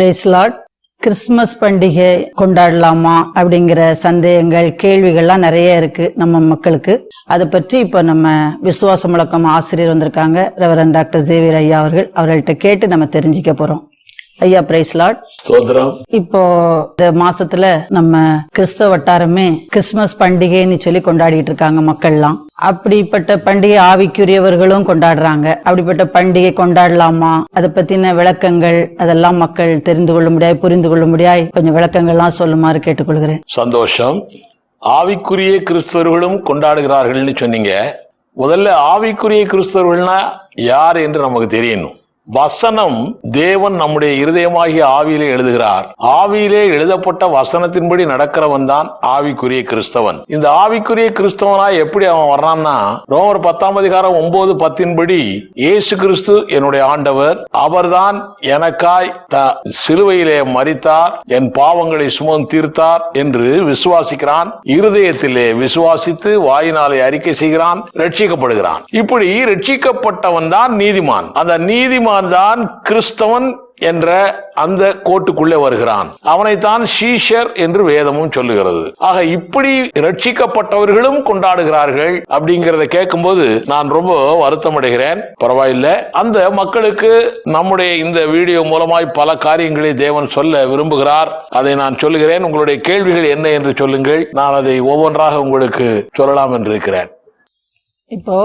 Price Lord. Christmas பண்டிகை கொண்டாடலாமா அப்படிங்கிற சந்தேகங்கள், கேள்விகள்லாம் நிறைய இருக்கு நம்ம மக்களுக்கு. அதை பற்றி இப்ப நம்ம விசுவாச முழக்கம் ஆசிரியர் வந்திருக்காங்க, ரெவரண்ட் டாக்டர் ஜேவியர் ஐயா அவர்கள்ட்ட கேட்டு நம்ம தெரிஞ்சுக்க போறோம். ஐயா பிரைஸ் லார்ட். இப்போ இந்த மாசத்துல நம்ம கிறிஸ்தவ வட்டாரமே கிறிஸ்துமஸ் பண்டிகைன்னு சொல்லி கொண்டாடிட்டு இருக்காங்க மக்கள்லாம். அப்படிப்பட்ட பண்டிகை ஆவிக்குரியவர்களும் கொண்டாடுறாங்க. அப்படிப்பட்ட பண்டிகை கொண்டாடலாமா, அதை பத்தின விளக்கங்கள் அதெல்லாம் மக்கள் தெரிந்து கொள்ள முடியாது, புரிந்து கொள்ள முடியாது, கொஞ்சம் விளக்கங்கள்லாம் சொல்லுமாறு கேட்டுக்கொள்கிறேன். சந்தோஷம். ஆவிக்குரிய கிறிஸ்தவர்களும் கொண்டாடுகிறார்கள்னு சொன்னீங்க. முதல்ல ஆவிக்குரிய கிறிஸ்தவர்கள்னா யார் என்று நமக்கு தெரியணும். வசனம் தேவன் நம்முடைய இருதயமாகிய ஆவியிலே எழுதுகிறார். ஆவியிலே எழுதப்பட்ட வசனத்தின்படி நடக்கிறவன் தான் ஆவிக்குரிய கிறிஸ்தவன். இந்த ஆவிக்குரிய கிறிஸ்தவனா எப்படி அவன் வர்றான்னா, ரோமர் 10:9-10 படி இயேசு கிறிஸ்து என்னுடைய ஆண்டவர், அவர்தான் எனக்காய் சிலுவையிலே மரித்தார், என் பாவங்களை சுமந்து தீர்த்தார் என்று விசுவாசிக்கிறான். இருதயத்திலே விசுவாசித்து வாயினாலே அறிக்கை செய்கிறான், ரட்சிக்கப்படுகிறான். இப்படி ரட்சிக்கப்பட்டவன் தான் நீதிமான். அந்த நீதிமான் தான் கிறிஸ்தவன் என்ற அந்த கோட்டுக்குள்ளே வருகிறான். அவனைத்தான் சீஷர் என்று வேதமும் சொல்லுகிறது. ஆக இப்படி ரட்சிக்கப்பட்டவர்களும் கொண்டாடுகிறார்கள் அப்படிங்கறத கேட்கும்போது நான் ரொம்ப வருத்தம் அடைகிறேன். பரவாயில்லை, அந்த மக்களுக்கு நம்முடைய இந்த வீடியோ மூலமாய் பல காரியங்களை தேவன் சொல்ல விரும்புகிறார். அதை நான் சொல்லுகிறேன். உங்களுடைய கேள்விகள் என்ன என்று சொல்லுங்கள், நான் அதை ஒவ்வொன்றாக உங்களுக்கு சொல்லலாம் என்று இருக்கிறேன். இப்போ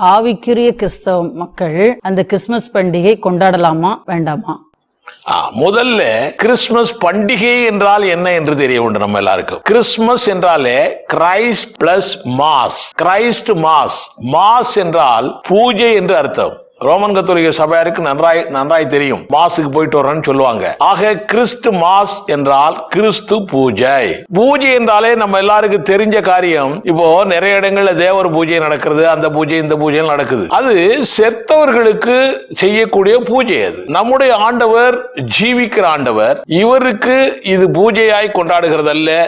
ஆவிக்குரிய கிறிஸ்தவ மக்கள் அந்த கிறிஸ்துமஸ் பண்டிகை கொண்டாடலாமா வேண்டாமா? முதல்ல கிறிஸ்துமஸ் பண்டிகை என்றால் என்ன என்று தெரிய வேண்டும் நம்ம எல்லாருக்கும். கிறிஸ்துமஸ் என்றாலே Christ plus mass, Christ mass. Mass என்றால் பூஜை என்று அர்த்தம். ரோமன் கத்தோலிக்க சபையாருக்கு நன்றாய் தெரியும். மாசுக்கு போயிட்டு வர்றேன்னு சொல்லுவாங்க. ஆக கிறிஸ்து மாஸ் என்றால் கிறிஸ்து பூஜை. பூஜை என்றாலே நம்ம எல்லாருக்கும் தெரிஞ்ச காரியம். இப்போ நிறைய இடங்கள்ல தேவர் பூஜை நடக்கிறது, அந்த பூஜை இந்த பூஜை நடக்குது. அது செத்தவர்களுக்கு செய்யக்கூடிய பூஜை. அது நம்முடைய ஆண்டவர் ஜீவிக்கிற ஆண்டவர். இவருக்கு இது பூஜையாய் கொண்டாடுகிறது அல்ல.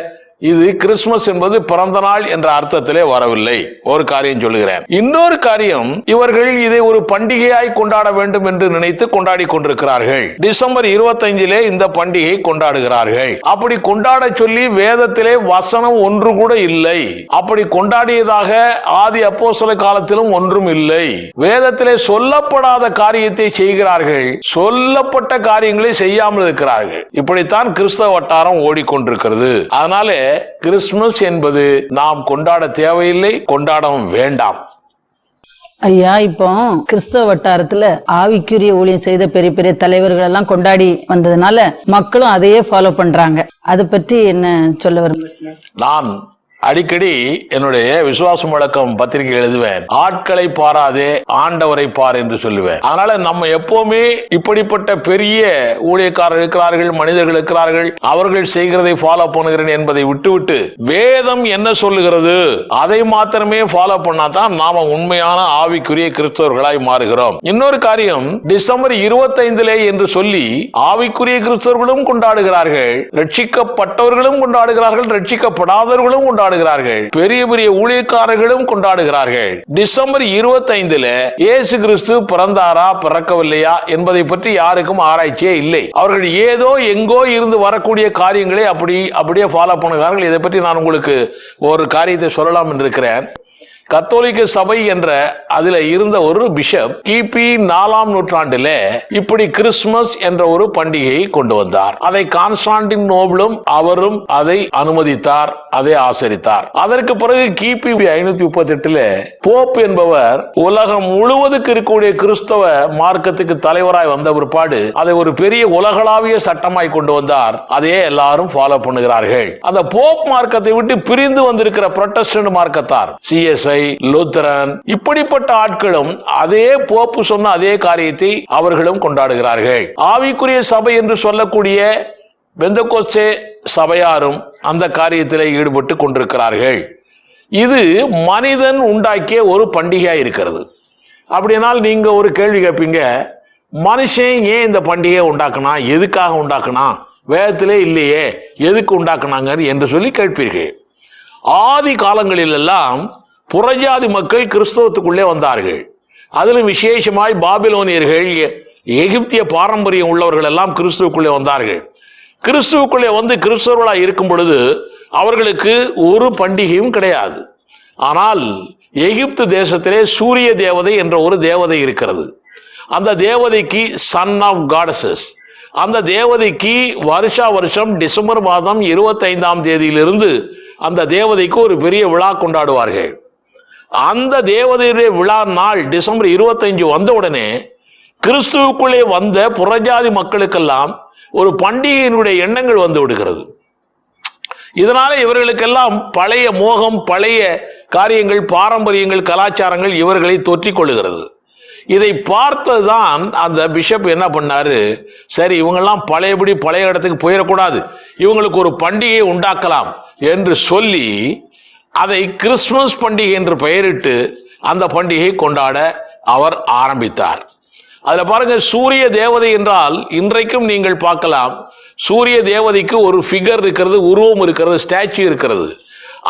இது கிறிஸ்துமஸ் என்பது பிறந்த நாள் என்ற அர்த்தத்திலே வரவில்லை. ஒரு காரியம் சொல்லுகிறேன். இன்னொரு காரியம், இவர்கள் இதை ஒரு பண்டிகையாய் கொண்டாட வேண்டும் என்று நினைத்து கொண்டாடி கொண்டிருக்கிறார்கள். டிசம்பர் 25 இந்த பண்டிகை கொண்டாடுகிறார்கள். அப்படி கொண்டாட சொல்லி வேதத்திலே வசனம் ஒன்று கூட இல்லை. அப்படி கொண்டாடியதாக ஆதி அப்போஸ்தலர் காலத்திலும் ஒன்றும் இல்லை. வேதத்திலே சொல்லப்படாத காரியத்தை செய்கிறார்கள், சொல்லப்பட்ட காரியங்களை செய்யாமல் இருக்கிறார்கள். இப்படித்தான் கிறிஸ்தவ வட்டாரம் ஓடிக்கொண்டிருக்கிறது. அதனால கிறிஸ்துமஸ் என்பது நாம் கொண்டாட தேவையில்லை, கொண்டாடவும் வேண்டாம். ஐயா, இப்போ கிறிஸ்தவ வட்டாரத்துல ஆவிக்குரிய ஊழியம் செய்த பெரிய பெரிய தலைவர்கள் எல்லாம் கொண்டாடி வந்ததுனால மக்களும் அதையே ஃபாலோ பண்றாங்க. அதை பற்றி என்ன சொல்ல விரும்புறீங்க? நான் அடிக்கடி என்னுடைய விசுவாச முழக்கம் பத்திரிகை எழுதுவேன். ஆட்களை பாராதே ஆண்டவரை பார் என்று சொல்லுவேன். அதனால நம்ம எப்பவுமே இப்படிப்பட்ட பெரிய ஊழியக்காரர்கள் இருக்கிறார்கள், மனிதர்கள் இருக்கிறார்கள், அவர்கள் செய்கிறதை ஃபாலோ பண்ணுகிறேன் என்பதை விட்டுவிட்டு வேதம் என்ன சொல்லுகிறது அதை மாத்திரமே ஃபாலோ பண்ணாதான் நாம உண்மையான ஆவிக்குரிய கிறிஸ்தவர்களாய் மாறுகிறோம். இன்னொரு காரியம், டிசம்பர் 25 என்று சொல்லி ஆவிக்குரிய கிறிஸ்தவர்களும் கொண்டாடுகிறார்கள், ரட்சிக்கப்பட்டவர்களும் கொண்டாடுகிறார்கள், ரட்சிக்கப்படாதவர்களும் கொண்டாடுகிறார்கள், பெரிய பெரிய ஊழியக்காரர்களும் கொண்டாடுகிறார்கள். டிசம்பர் 25 இயேசு கிறிஸ்து பிறந்தாரா பிறக்கவில்லையா என்பதை பற்றி யாருக்கும் ஆராய்ச்சியே இல்லை. அவர்கள் ஏதோ எங்கோ இருந்து வரக்கூடிய காரியங்களை அப்படியே ஃபாலோ பண்ணுகிறார்கள். இதை பற்றி நான் உங்களுக்கு ஒரு காரியத்தை சொல்லலாம் என்று இருக்கிறேன். கத்தோலிக்க சபை என்ற அதுல இருந்த ஒரு பிஷப் கிபி 4ஆம் நூற்றாண்டில இப்படி கிறிஸ்துமஸ் என்ற ஒரு பண்டிகையை கொண்டு வந்தார். அதை கான்ஸ்டான்டின் நோபிளும் அவரும் அதை அனுமதித்தார், அதை ஆசரித்தார். அதற்கு பிறகு கிபி 538 போப் என்பவர் உலகம் முழுவதுக்கு இருக்கக்கூடிய கிறிஸ்தவ மார்க்கத்துக்கு தலைவராய் வந்த பிற்பாடு அதை ஒரு பெரிய உலகளாவிய சட்டமாய் கொண்டு வந்தார். அதையே எல்லாரும் ஃபாலோ பண்ணுகிறார்கள். அந்த போப் மார்க்கத்தை விட்டு பிரிந்து வந்திருக்கிற புரொட்டஸ்டன்ட் மார்க்கத்தார், சிஎஸ்ஐ, லூத்தரன், இப்படிப்பட்ட ஆட்களும் அதே போப்பு சொன்ன அதே காரியத்தை அவர்களும் கொண்டாடுகிறார்கள். ஆவிக்குரிய சபை என்று சொல்லக்கூடிய பெந்தெகோஸ்தே சபையாரும் அந்த காரியத்திலே ஈடுபட்டு கொண்டிருக்கிறார்கள். இது மனிதன் உண்டாக்கிய ஒரு பண்டிகையா இருக்கிறது. அப்படினால் நீங்க ஒரு கேள்வி கேட்பீங்க, மனுஷன் ஏன் இந்த பண்டிகையை உண்டாக்குனா, எதுக்காக உண்டாக்குனா, வேதத்திலே இல்லையே, எதுக்கு உண்டாக்குனாங்க என்று சொல்லி கேட்பீர்கள். ஆதி காலங்களில் எல்லாம் புறஜாதி மக்கள் கிறிஸ்தவத்துக்குள்ளே வந்தார்கள். அதிலும் விசேஷமாய் பாபிலோனியர்கள் எகிப்திய பாரம்பரியம் உள்ளவர்கள் எல்லாம் கிறிஸ்துவுக்குள்ளே வந்தார்கள். கிறிஸ்துவுக்குள்ளே வந்து கிறிஸ்தவர்களாக இருக்கும் பொழுது அவர்களுக்கு ஒரு பண்டிகையும் கிடையாது. ஆனால் எகிப்து தேசத்திலே சூரிய தேவதை என்ற ஒரு தேவதை இருக்கிறது. அந்த தேவதைக்கு சன் ஆஃப் காடஸஸ், அந்த தேவதைக்கு வருஷா வருஷம் டிசம்பர் மாதம் 25ஆம் தேதியிலிருந்து அந்த தேவதைக்கு ஒரு பெரிய விழா கொண்டாடுவார்கள். அந்த தேவதையுடைய விழா நாள் டிசம்பர் 25 வந்த உடனே கிறிஸ்துவுக்குள்ளே வந்த புறஜாதி மக்களுக்கெல்லாம் ஒரு பண்டிகையினுடைய எண்ணங்கள் வந்து விடுகிறது. இதனால இவர்களுக்கெல்லாம் பழைய மோகம், பழைய காரியங்கள், பாரம்பரியங்கள், கலாச்சாரங்கள் இவர்களை தொற்றிக் கொள்ளுகிறது. இதை பார்த்ததுதான் அந்த பிஷப் என்ன பண்ணாரு, சரி இவங்கெல்லாம் பழையபடி பழைய இடத்துக்கு போயிடக்கூடாது, இவங்களுக்கு ஒரு பண்டிகையை உண்டாக்கலாம் என்று சொல்லி அதை கிறிஸ்துமஸ் பண்டிகை என்று பெயரிட்டு அந்த பண்டிகையை கொண்டாட அவர் ஆரம்பித்தார். அதுல பாருங்க, சூரிய தேவதை என்றால் இன்றைக்கும் நீங்கள் பார்க்கலாம், சூரிய தேவதைக்கு ஒரு ஃபிகர் இருக்கிறது, உருவம் இருக்கிறது, ஸ்டாச்சு இருக்கிறது.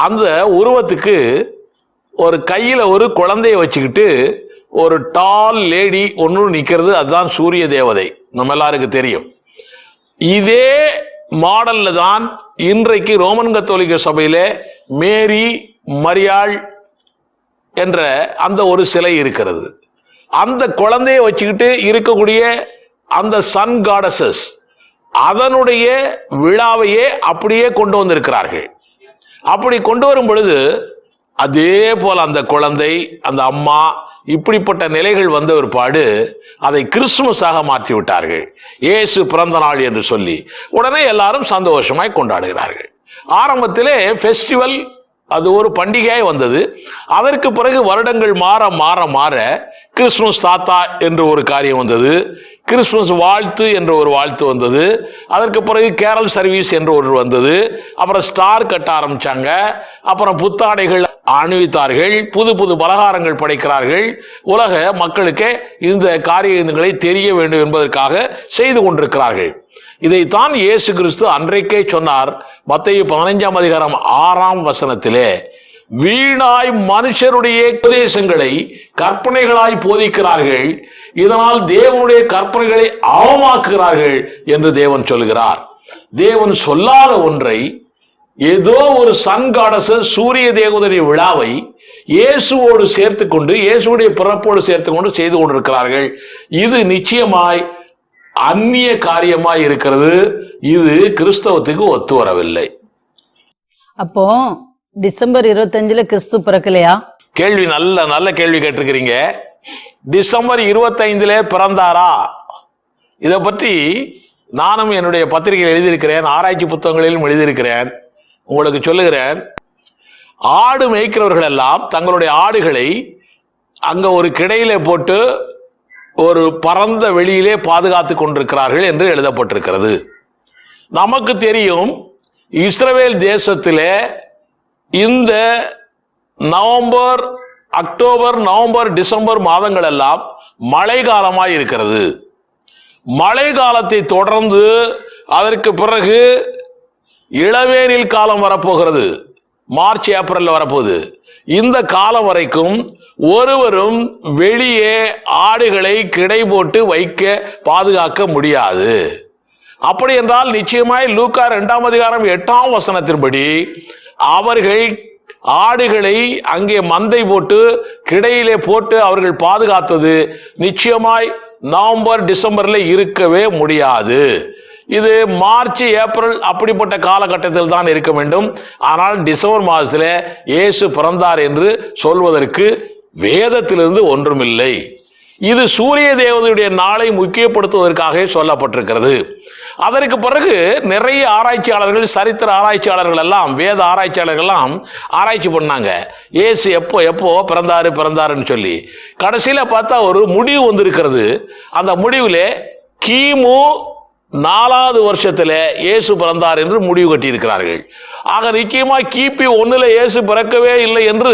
அந்த உருவத்துக்கு ஒரு கையில ஒரு குழந்தைய வச்சுக்கிட்டு ஒரு டால் லேடி ஒன்று நிற்கிறது, அதுதான் சூரிய தேவதை. நம்ம எல்லாருக்கும் தெரியும். இதே மாடல்ல தான் இன்றைக்கு ரோமன் கத்தோலிக்க சபையில மேரி மரியாள் என்ற அந்த ஒரு சிலை இருக்கிறது. அந்த குழந்தையை வச்சுக்கிட்டு இருக்கக்கூடிய அந்த சன் காடஸஸ் அதனுடைய விழாவையே அப்படியே கொண்டு வந்திருக்கிறார்கள். அப்படி கொண்டு வரும் பொழுது அதே போல அந்த குழந்தை, அந்த அம்மா, இப்படிப்பட்ட நிலைகள் வந்த ஒருபாடு அதை கிறிஸ்துமஸாக மாற்றி விட்டார்கள். இயேசு பிறந்த நாள் என்று சொல்லி உடனே எல்லாரும் சந்தோஷமாய் கொண்டாடுகிறார்கள். ஆரம்பத்திலே ஃபெஸ்டிவல், அது ஒரு பண்டிகையாய் வந்தது. அதற்கு பிறகு வருடங்கள் மாற மாற மாற கிறிஸ்துமஸ் தாத்தா என்று ஒரு காரியம் வந்தது, கிறிஸ்துமஸ் வாழ்த்து என்ற ஒரு வாழ்த்து வந்தது, அதற்கு பிறகு கேரல் சர்வீஸ் என்று ஒன்று வந்தது, அப்புறம் ஸ்டார் கட்ட ஆரம்பிச்சாங்க, அப்புறம் புத்தாடைகள் அணிவித்தார்கள், புது புது பலகாரங்கள் படைக்கிறார்கள். உலக மக்களுக்கே இந்த காரியங்களை தெரிய வேண்டும் என்பதற்காக செய்து கொண்டிருக்கிறார்கள். இதைத்தான் இயேசு கிறிஸ்து அன்றைக்கே சொன்னார். மத்தேயு 15ஆம் அதிகாரம் 6ஆம் வசனத்திலே, வீணாய் மனுஷருடைய உபதேசங்களை கற்பனைகளாய் போதிக்கிறார்கள், இதனால் தேவனுடைய கற்பனைகளை அவமாக்குகிறார்கள் என்று தேவன் சொல்கிறார். தேவன் சொல்லாத ஒன்றை, ஏதோ ஒரு சன் காடஸ் சூரிய தேவதைய விழாவை இயேசுவோடு சேர்த்து கொண்டு, இயேசுடைய பிறப்போடு சேர்த்து கொண்டு செய்து கொண்டிருக்கிறார்கள். இது நிச்சயமாய் அந்நிய காரியமாய் இருக்கிறது. இது கிறிஸ்தவத்துக்கு ஒத்து வரவில்லை. அப்போ டிசம்பர் 25 கிறிஸ்து பிறக்கலையா? கேள்வி நல்ல நல்ல கேள்வி கேட்டிருக்கிறீங்க. டிசம்பர் 25 பிறந்தாரா? இதை பற்றி நானும் என்னுடைய பத்திரிகையில் எழுதியிருக்கிறேன், ஆராய்ச்சி புத்தகங்களிலும் எழுதியிருக்கிறேன். உங்களுக்கு சொல்லுகிறேன். ஆடு மேய்க்கிறவர்கள் எல்லாம் தங்களுடைய ஆடுகளை அங்க ஒரு கிடையிலே போட்டு ஒரு பரந்த வெளியிலே பாதுகாத்து கொண்டிருக்கிறார்கள் என்று எழுதப்பட்டிருக்கிறது. நமக்கு தெரியும், இஸ்ரவேல் தேசத்திலே இந்த நவம்பர், அக்டோபர், நவம்பர், டிசம்பர் மாதங்கள் எல்லாம் மழை காலமாய் இருக்கிறது. மழை காலத்தை தொடர்ந்து அதற்கு பிறகு இளவேனில் காலம் வரப்போகிறது. மார்ச் ஏப்ரல் வரப்போகுது. இந்த காலம் வரைக்கும் ஒருவரும் வெளியே ஆடுகளை கிடை போட்டு வைக்க பாதுகாக்க முடியாது. அப்படி என்றால் நிச்சயமாய் லூக்கா 2ஆம் அதிகாரம் 8ஆம் வசனத்தின்படி அவர்கள் ஆடுகளை அங்கே மந்தை போட்டு கிடையிலே போட்டு அவர்கள் பாதுகாத்தது நிச்சயமாய் நவம்பர் டிசம்பர்ல இருக்கவே முடியாது. இது மார்ச் ஏப்ரல் அப்படிப்பட்ட காலகட்டத்தில் தான் இருக்க வேண்டும். ஆனால் டிசம்பர் மாதத்துல இயேசு பிறந்தார் என்று சொல்வதற்கு வேதத்திலிருந்து ஒன்றுமில்லை. இது சூரிய தேவதையுடைய நாளை முக்கியப்படுத்துவதற்காக சொல்லப்பட்டிருக்கிறது. அதற்கு பிறகு நிறைய ஆராய்ச்சியாளர்கள், சரித்திர ஆராய்ச்சியாளர்கள் எல்லாம், வேத ஆராய்ச்சியாளர்கள் எல்லாம் ஆராய்ச்சி பண்ணாங்க, இயேசு எப்போ எப்போ பிறந்தாருன்னு சொல்லி. கடைசியில பார்த்தா ஒரு முடிவு வந்திருக்கிறது. அந்த முடிவுல கிமு 4வது வருஷத்துல இயேசு பிறந்தார் என்று முடிவு கட்டியிருக்கிறார்கள். ஆக நிச்சயமா கிபி 1 இயேசு பிறக்கவே இல்லை என்று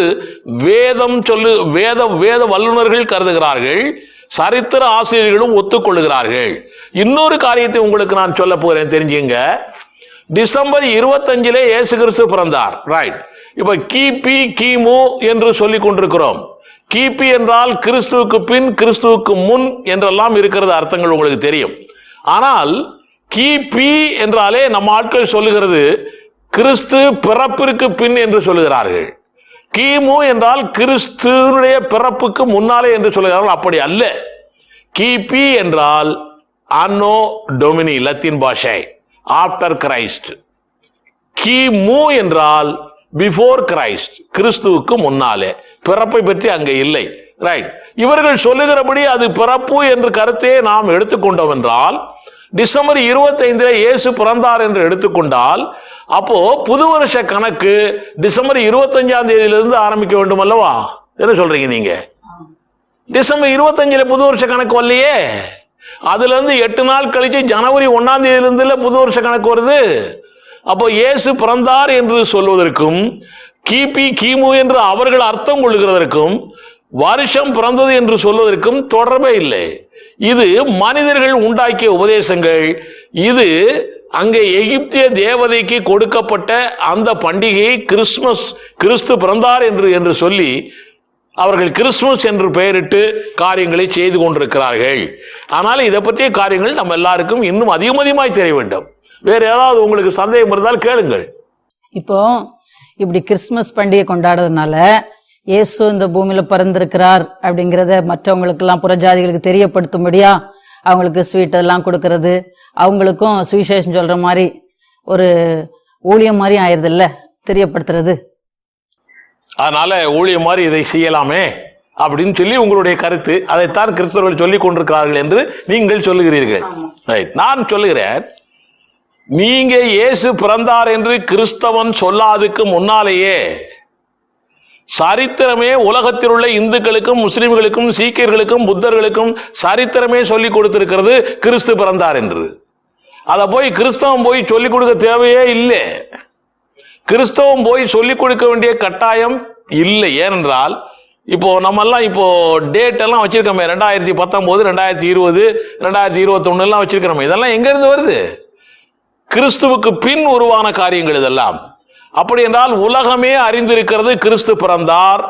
வேத வல்லுநர்கள் கருதுகிறார்கள். சரித்திர ஆசிரியர்களும் ஒத்துக்கொள்ளுகிறார்கள். இன்னொரு காரியத்தை உங்களுக்கு நான் சொல்ல போகிறேன், தெரிஞ்சுங்க. டிசம்பர் 25 இயேசு கிறிஸ்து பிறந்தார், ரைட்? இப்ப கிபி கிமு என்று சொல்லிக் கொண்டிருக்கிறோம். கிபி என்றால் கிறிஸ்துவுக்கு பின், கிறிஸ்துவுக்கு முன் என்றெல்லாம் இருக்கிறது அர்த்தங்கள் உங்களுக்கு தெரியும். ஆனால் கிபி என்றாலே நம்ம ஆட்கள் சொல்லுகிறது கிறிஸ்து பிறப்பிற்கு பின் என்று சொல்லுகிறார்கள். கிமு என்றால் கிறிஸ்துடைய பிறப்புக்கு முன்னாலே என்று சொல்லுகிறார்கள். அப்படி அல்ல. கிபி என்றால் அன்னோ டொமினி, லத்தீன் பாஷை, ஆஃப்டர் கிரைஸ்ட். கிமு என்றால் பிஃபோர் கிரைஸ்ட், கிறிஸ்துவுக்கு முன்னாலே. பிறப்பை பற்றி அங்கே இல்லை. ரைட். இவர்கள் சொல்லுகிறபடி அது பிறப்பு என்று கருத்தையே நாம் எடுத்துக்கொண்டோம் என்றால், டிசம்பர் 25 இயேசு பிறந்தார் என்று எடுத்துக்கொண்டால், அப்போ புது வருஷ கணக்கு டிசம்பர் 25ஆம் தேதியிலிருந்து ஆரம்பிக்க வேண்டும் அல்லவா? என்ன சொல்றீங்க நீங்க? டிசம்பர் 25 புது வருஷ கணக்கு வரலையே. அதுல இருந்து 8 நாள் கழிச்சு ஜனவரி 1ஆம் தேதியிலிருந்து புது வருஷ கணக்கு வருது. அப்போ இயேசு பிறந்தார் என்று சொல்வதற்கும் கிபி கிமு என்று அவர்கள் அர்த்தம் கொள்ளுகிறதற்கும் வருஷம் பிறந்தது என்று சொல்வதற்கும் தொடர்பே இல்லை. இது மனிதர்கள் உண்டாக்கிய உபதேசங்கள். இது அங்கே எகிப்திய தேவதைக்கு கொடுக்கப்பட்ட அந்த பண்டிகை கிறிஸ்துமஸ், கிறிஸ்து பிறந்தார் என்று சொல்லி அவர்கள் கிறிஸ்துமஸ் என்று பெயரிட்டு காரியங்களை செய்து கொண்டிருக்கிறார்கள். ஆனால் இதை பற்றிய காரியங்கள் நம்ம எல்லாருக்கும் இன்னும் அதிகமாய் தெரிய வேண்டும். வேற ஏதாவது உங்களுக்கு சந்தேகம் இருந்தால் கேளுங்கள். இப்போ இப்படி கிறிஸ்துமஸ் பண்டிகை கொண்டாடுறதுனால இயேசு இந்த பூமியில பிறந்திருக்கிறார் அப்படிங்கிறத மற்றவங்களுக்கு எல்லாம், புறஜாதிகளுக்கு தெரியப்படுத்தும்படியா அவங்களுக்கு ஸ்வீட் எல்லாம் கொடுக்கறது, அவங்களுக்கும் சுவிசேஷம் சொல்ற மாதிரி ஒரு ஊழியம் மாதிரி ஆயிருது இல்ல, தெரியப்படுத்துறது. அதனால ஊழியம் மாதிரி இதை செய்யலாமே அப்படின்னு சொல்லி உங்களுடைய கருத்து. அதைத்தான் கிறிஸ்தவர்கள் சொல்லிக் கொண்டிருக்கிறார்கள் என்று நீங்கள் சொல்லுகிறீர்கள். நான் சொல்லுகிறேன், நீங்க இயேசு பிறந்தார் என்று கிறிஸ்தவன் சொல்லாதுக்கு முன்னாலேயே சரித்திரமே உலகத்தில் உள்ள இந்துக்களுக்கும், முஸ்லிம்களுக்கும், சீக்கியர்களுக்கும், புத்தர்களுக்கும் சரித்திரமே சொல்லிக் கொடுத்திருக்கிறது கிறிஸ்து பிறந்தார் என்று. அதை போய் கிறிஸ்தவம் போய் சொல்லிக் கொடுக்க தேவையே இல்லை. கிறிஸ்தவம் போய் சொல்லிக் கொடுக்க வேண்டிய கட்டாயம் இல்லை. ஏனென்றால் இப்போ நம்ம எல்லாம் இப்போ டேட் எல்லாம் வச்சிருக்கோமே, 2019, 2020, 2021 எல்லாம் வச்சிருக்கிறோமே. இதெல்லாம் எங்க இருந்து வருது? கிறிஸ்துவுக்கு பின் உருவான காரியங்கள் இதெல்லாம். அப்படி என்றால் உலகமே அறிந்திருக்கிறது கிறிஸ்து பிறந்தார்,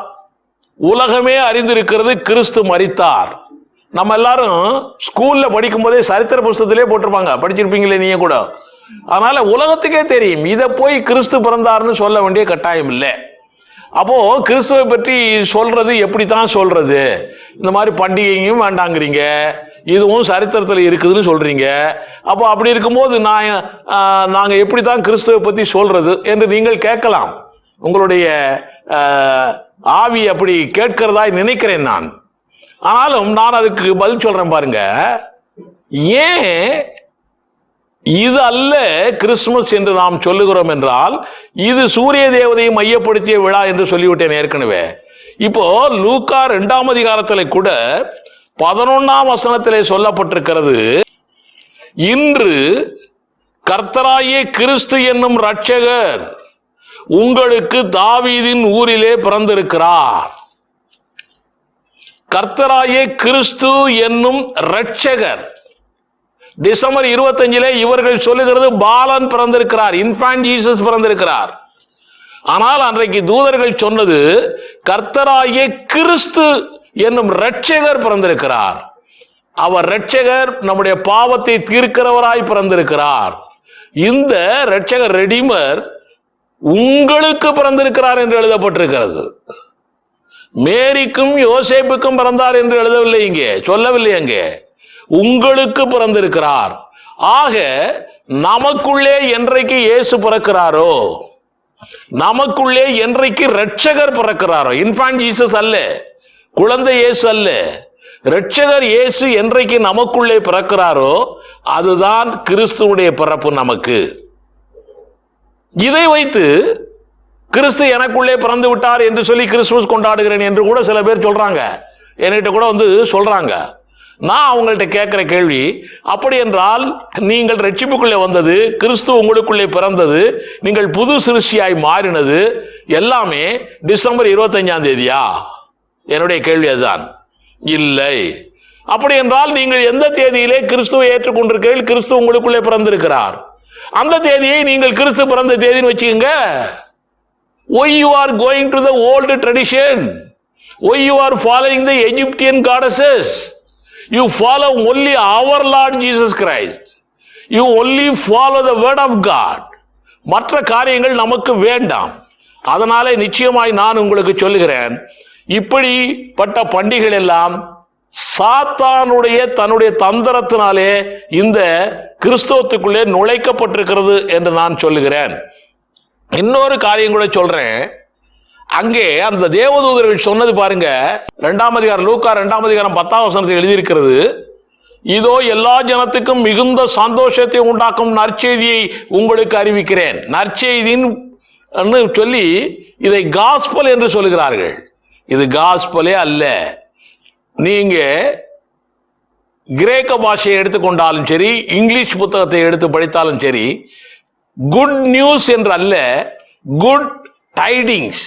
உலகமே அறிந்திருக்கிறது கிறிஸ்து மரித்தார். நம்ம எல்லாரும் ஸ்கூல்ல படிக்கும் போதே சரித்திர புஸ்தகத்திலே போட்டிருப்பாங்க, படிச்சிருப்பீங்களே நீங்க கூட. அதனால உலகத்துக்கே தெரியும். இதை போய் கிறிஸ்து பிறந்தார்னு சொல்ல வேண்டிய கட்டாயம் இல்லை. அப்போ கிறிஸ்துவை பற்றி சொல்றது எப்படித்தான் சொல்றது? இந்த மாதிரி பண்டிகையும் வேண்டாங்கிறீங்க, இதுவும் சரித்திரத்தில் இருக்குதுன்னு சொல்றீங்க. அப்போ அப்படி இருக்கும்போது நாங்க எப்படித்தான் கிறிஸ்துவை பத்தி சொல்றது என்று நீங்கள் கேட்கலாம். உங்களுடைய ஆவி அப்படி கேட்கிறதா நினைக்கிறேன் நான். ஆனாலும் நான் அதுக்கு பதில் சொல்றேன் பாருங்க. ஏன் இது அல்ல கிறிஸ்துமஸ் என்று நாம் சொல்லுகிறோம் என்றால், இது சூரிய தேவதையை மையப்படுத்திய விழா என்று சொல்லிவிட்டேன் ஏற்கனவே. இப்போ லூக்கா 2ஆம் அதிகாரத்திலே கூட 11ஆம் வசனத்திலே சொல்லப்பட்டிருக்கிறது, இன்று கர்த்தராகிய கிறிஸ்து என்னும் இரட்சகர் உங்களுக்கு தாவீதின் ஊரிலே பிறந்திருக்கிறார். கர்த்தராகிய கிறிஸ்து என்னும் இரட்சகர். டிசம்பர் 25 இவர்கள் சொல்லுகிறது பாலன் பிறந்திருக்கிறார், இன்ஃபான்ட் ஜீசஸ் பிறந்திருக்கிறார். ஆனால் அன்றைக்கு தூதர்கள் சொன்னது கர்த்தராகிய கிறிஸ்து என்னும் இரட்சகர் பிறந்திருக்கிறார். அவர் இரட்சகர், நம்முடைய பாவத்தை தீர்க்கிறவராய் பிறந்திருக்கிறார். இந்த இரட்சகர் ரெடிமர் உங்களுக்கு பிறந்திருக்கிறார் என்று எழுதப்பட்டிருக்கிறது. மேரிக்கும் யோசேப்புக்கும் பிறந்தார் என்று எழுதவில்லை, இங்கே சொல்லவில்லை. அங்கே உங்களுக்கு பிறந்திருக்கிறார். ஆக நமக்குள்ளே என்றைக்கு இயேசு பிறக்கிறாரோ, நமக்குள்ளே என்றைக்கு இரட்சகர் பிறக்கிறாரோ, இன்ஃபான்ட் ஜீசஸ் அல்ல, குழந்தை இயேசு அல்ல, இரட்சகர் இயேசு என்றைக்கு நமக்குள்ளே பிறக்கிறாரோ அதுதான் கிறிஸ்துவுடைய பிறப்பு நமக்கு. இதை வைத்து கிறிஸ்து எனக்குள்ளே பிறந்து விட்டார் என்று சொல்லி கிறிஸ்துமஸ் கொண்டாடுகிறேன் என்று கூட சில பேர் சொல்றாங்க. என்கிட்ட கூட வந்து சொல்றாங்க. நான் அவங்கள்ட்ட கேட்கிற கேள்வி, அப்படி என்றால் நீங்கள் ரட்சிப்புக்குள்ளே வந்தது, கிறிஸ்து உங்களுக்குள்ளே பிறந்தது, நீங்கள் புது சிருஷ்டியாய் மாறினது எல்லாமே டிசம்பர் 25ஆம் தேதியா? என்னுடைய கேள்வி அதுதான். இல்லை. அப்படி என்றால் நீங்கள் எந்த தேதியிலே கிறிஸ்துவை ஏற்றுக்கொண்டிருக்கிறீர்கள், கிறிஸ்து உங்களுக்குள்ளே பிறந்திருக்கிறார், அந்த தேதியை நீங்கள் கிறிஸ்து பிறந்த தேதின்னு வச்சுக்கோங்க. Why you are going to the old tradition? Why you are following the Egyptian goddesses? You follow only our Lord Jesus Christ. You only follow the word of God. மற்ற காரியங்கள் நமக்கு வேண்டாம். அதனாலே நிச்சயமாய் நான் உங்களுக்கு சொல்லுகிறேன், இப்படிப்பட்ட பண்டிகைகள் எல்லாம் சாத்தானுடைய தன்னுடைய தந்திரத்தினாலே இந்த கிறிஸ்தவத்துக்குள்ளே நுழைக்கப்பட்டிருக்கிறது என்று நான் சொல்லுகிறேன். இன்னொரு காரியம் கூட சொல்றேன். அங்கே அந்த தேவதூதர்கள் சொன்னது பாருங்க, 2ஆம் அதிகாரம், லூக்கா 2ஆம் அதிகாரம் 10ஆம் வசனத்தில் எழுதியிருக்கிறது, இதோ எல்லா ஜனத்துக்கும் மிகுந்த சந்தோஷத்தை உண்டாக்கும் நற்செய்தியை உங்களுக்கு அறிவிக்கிறேன். நற்செய்தின்னு சொல்லி இதை காஸ்பல் என்று சொல்லுகிறார்கள். இது காஸ்பலே அல்ல. நீங்க கிரேக்க பாஷையை எடுத்துக்கொண்டாலும் சரி, இங்கிலீஷ் புத்தகத்தை எடுத்து படித்தாலும் சரி, குட் நியூஸ் என்று அல்ல, குட் டைடிங்ஸ்,